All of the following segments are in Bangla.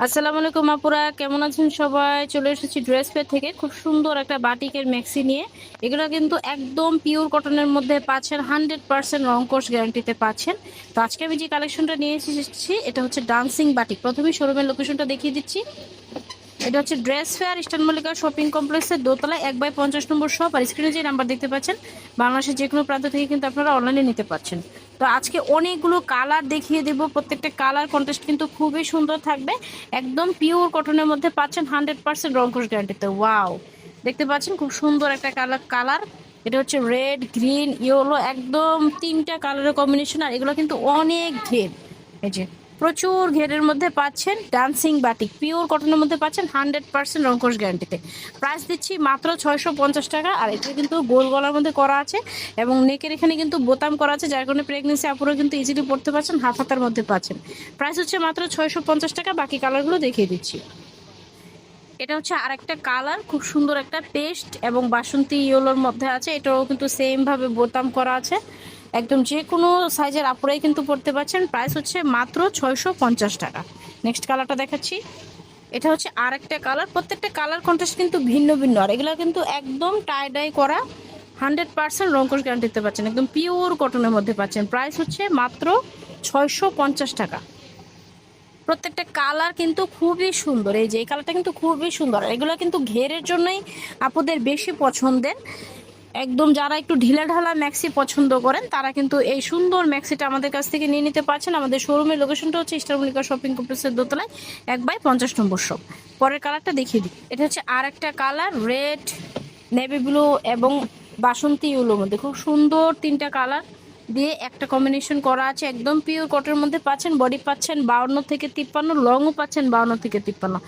আসসালামু আলাইকুম আপুরা, কেমন আছেন সবাই? চলে এসেছি ড্রেস ফেয়ার থেকে খুব সুন্দর একটা বাটিকের ম্যাক্সি নিয়ে। এগুলো কিন্তু একদম পিওর কটনের মধ্যে পাচ্ছেন, 100% রং কোর্স গ্যারান্টিতে পাচ্ছেন। তো আজকে আমি যে কালেকশনটা নিয়ে এসেছি এটা হচ্ছে ডান্সিং বাটিক। প্রথমে শোরুমের লোকেশনটা দেখিয়ে দিচ্ছি। এটা হচ্ছে dress fair, eastern Mallika shopping কমপ্লেক্সের দোতলায় 1/50 নম্বর শপ। আর স্ক্রিনে যে নাম্বার দেখতে পাচ্ছেন, বাংলাদেশের যে কোনো প্রান্ত থেকে কিন্তু আপনারা অনলাইনে নিতে পারছেন। তো আজকে অনেকগুলো কালার দেখিয়ে দেব, প্রত্যেকটা কালার কন্টেস্ট কিন্তু খুবই সুন্দর থাকবে। একদম পিওর কটনের মধ্যে পাচ্ছেন, 100% রংকশ গ্যারান্টিতে। ওয়াও, দেখতে পাচ্ছেন খুব সুন্দর একটা কালার। এটা হচ্ছে রেড, গ্রিন, ইয়েলো, একদম তিনটা কালারের কম্বিনেশন। আর এগুলো কিন্তু অনেক ঘের, এই যে প্রচুর ঘেরের মধ্যে পাচ্ছেন ডান্সিং বাটিক, পিওর কটনের মধ্যে পাচ্ছেন 100% রংকশ গ্যারান্টিতে। প্রাইস দিচ্ছি মাত্র 650 টাকা। আর এটা কিন্তু গোল গলার মধ্যে করা আছে এবং নেকের এখানে কিন্তু বোতাম করা আছে, যার কারণে প্রেগনেন্সি আপুরা কিন্তু ইজিলি পড়তে পারছেন, হাফ হাতার মধ্যে পাচ্ছেন। প্রাইস হচ্ছে মাত্র 650 টাকা। বাকি কালারগুলো দেখিয়ে দিচ্ছি। এটা হচ্ছে আরেকটা কালার, খুব সুন্দর একটা পেস্ট এবং বাসন্তী ইয়েলোর মধ্যে আছে। এটাও কিন্তু সেম ভাবে বোতাম করা আছে, একদম যে কোনো সাইজের আপুরাই কিন্তু পড়তে পারছেন। প্রাইস হচ্ছে মাত্র 650 টাকা। নেক্সট কালারটা দেখাচ্ছি। এটা হচ্ছে আরেকটা কালার, প্রত্যেকটা কালার কন্ট্রাস্ট কিন্তু ভিন্ন ভিন্ন। আর এগুলো কিন্তু একদম টাই ডাই করা, 100% রংকশ গ্যারান্টিতে পাচ্ছেন, একদম পিওর কটনের মধ্যে পাচ্ছেন। প্রাইস হচ্ছে মাত্র 650 টাকা। প্রত্যেকটা কালার কিন্তু খুবই সুন্দর, এই যে এই কালারটা কিন্তু খুবই সুন্দর। এগুলো কিন্তু ঘেরের জন্যই আপুদের বেশি পছন্দের। একদম যারা একটু ঢিলা ঢালা ম্যাক্সি পছন্দ করেন তারা কিন্তু এই সুন্দর ম্যাক্সিটা আমাদের কাছ থেকে নিয়ে নিতে পারছেন। আমাদের শোরুমের লোকেশনটা হচ্ছে ইস্টার মল্লিকা শপিং কমপ্লেক্সের দোতলায় 1/50 নম্বর শপ। পরের কালারটা দেখিয়ে দিই। এটা হচ্ছে আর একটা কালার, রেড, নেভি ব্লু এবং বাসন্তী ইউলোর মধ্যে খুব সুন্দর তিনটা কালার দিয়ে একটা কম্বিনেশন করা আছে। একদম পিওর কটনের মধ্যে পাচ্ছেন। বডি পাচ্ছেন 52 থেকে 53, লংও পাচ্ছেন 52 থেকে 53।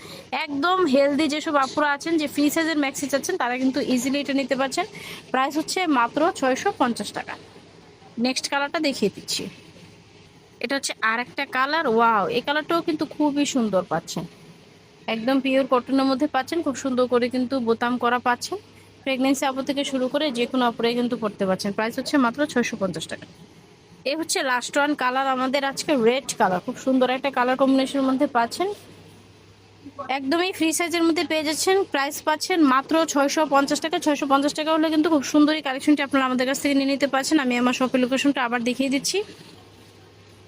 একদম হেলদি যেসব আপুরা আছেন যে ফ্রি সাইজের ম্যাক্সি চাচ্ছেন তারা কিন্তু ইজিলি এটা নিতে পারছেন। প্রাইস হচ্ছে মাত্র 650 টাকা। নেক্সট কালারটা দেখিয়ে দিচ্ছি। এটা হচ্ছে আর একটা কালার। ওয়াও, এই কালারটাও কিন্তু খুবই সুন্দর পাচ্ছেন, একদম পিওর কটনের মধ্যে পাচ্ছেন। খুব সুন্দর করে কিন্তু বোতাম করা পাচ্ছেন। প্রেগনেন্সি আপু থেকে শুরু করে যে কোনো আপুরে কিন্তু পড়তে পারছেন। প্রাইস হচ্ছে মাত্র 650 টাকা। এই হচ্ছে লাস্ট ওয়ান কালার আমাদের আজকে, রেড কালার, খুব সুন্দর একটা কালার কম্বিনেশনের মধ্যে পাচ্ছেন। একদমই ফ্রি সাইজের মধ্যে পেয়ে যাচ্ছেন। প্রাইস পাচ্ছেন মাত্র 650 টাকা। 650 টাকা হলে কিন্তু খুব সুন্দর এই কালেকশনটি আপনারা আমাদের কাছ থেকে নিয়ে নিতে পারছেন। আমি আমার শপের লোকেশনটা আবার দেখিয়ে দিচ্ছি।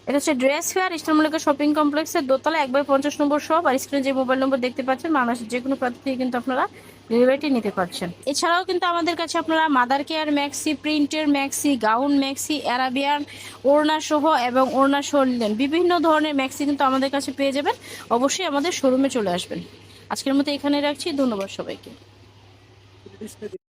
এটা হচ্ছে dress fair, eastern Mallika shopping কমপ্লেক্সের দোতলা 1/50 নম্বর শপ। আর স্ক্রিনে যে মোবাইল নম্বর দেখতে পাচ্ছেন, বাংলাদেশের যে কোনো প্রান্ত থেকে কিন্তু আপনারা ডেলিভারিটি নিতে পারছেন। এছাড়াও কিন্তু আমাদের কাছে আপনারা মাদার কেয়ার ম্যাক্সি, প্রিন্টের ম্যাক্সি, গাউন ম্যাক্সি, অ্যারাবিয়ান, ওড়না সহ এবং ওড়না সহ নিলেন বিভিন্ন ধরনের ম্যাক্সি কিন্তু আমাদের কাছে পেয়ে যাবেন। অবশ্যই আমাদের শোরুমে চলে আসবেন। আজকের মতো এখানে রাখছি, ধন্যবাদ সবাইকে।